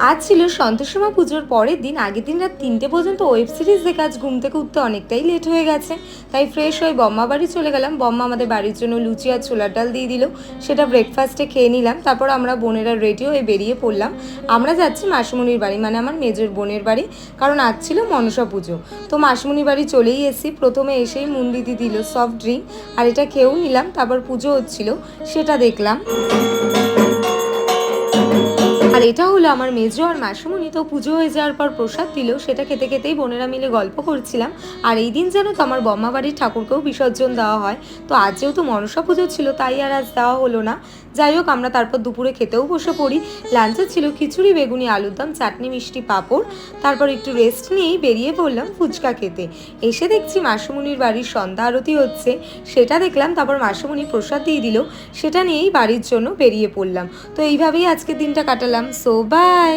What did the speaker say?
আজ ছিল সন্তোষীমা পুজোর পরের দিন। আগের দিন রাত 3টে পর্যন্ত ওয়েব সিরিজ দেখে আজ ঘুম থেকে উঠতে অনেকটাই লেট হয়ে গেছে, তাই ফ্রেশ হয়ে বম্মা বাড়ি চলে গেলাম। বম্মা আমাদের বাড়ির জন্য লুচি আর ছোলার ডাল দিয়ে দিল, সেটা ব্রেকফাস্টে খেয়ে নিলাম। তারপর আমরা বোনেরা রেডি হয়ে বেরিয়ে পড়লাম। আমরা যাচ্ছি মাসিমণির বাড়ি, মানে আমার মেজর বোনের বাড়ি, কারণ আজ ছিল মনসা পুজো। তো মাসিমণির বাড়ি চলেই এসেছি। প্রথমে এসেই মুন্দিদি দিল সফট ড্রিঙ্ক, আর এটা খেয়েও নিলাম। তারপর পুজো হচ্ছিল সেটা দেখলাম। আর এটা হলো আমার মেজো আর মাসিমণি। তো পুজো হয়ে যাওয়ার পর প্রসাদ দিল, সেটা খেতে খেতেই বোনেরা মিলে গল্প করছিলাম। আর এই দিন যেন তো আমার বম্মা বাড়ির ঠাকুরকেও বিসর্জন দেওয়া হয়। তো আজ যেহেতু মনসা পুজো ছিল, তাই আর আজ দেওয়া হলো না। যাই হোক, আমরা তারপর দুপুরে খেতেও বসে পড়ি। লাঞ্চে ছিল খিচুড়ি, বেগুনি, আলুর দম, চাটনি, মিষ্টি, পাঁপড়। তারপর একটু রেস্ট নিয়েই বেরিয়ে পড়লাম ফুচকা খেতে। এসে দেখছি মাসিমণির বাড়ির সন্ধ্যা আরতি হচ্ছে, সেটা দেখলাম। তারপর মাসিমণি প্রসাদ দিয়ে দিল, সেটা নিয়েই বাড়ির জন্য বেরিয়ে পড়লাম। তো এইভাবেই আজকের দিনটা কাটালাম। So by.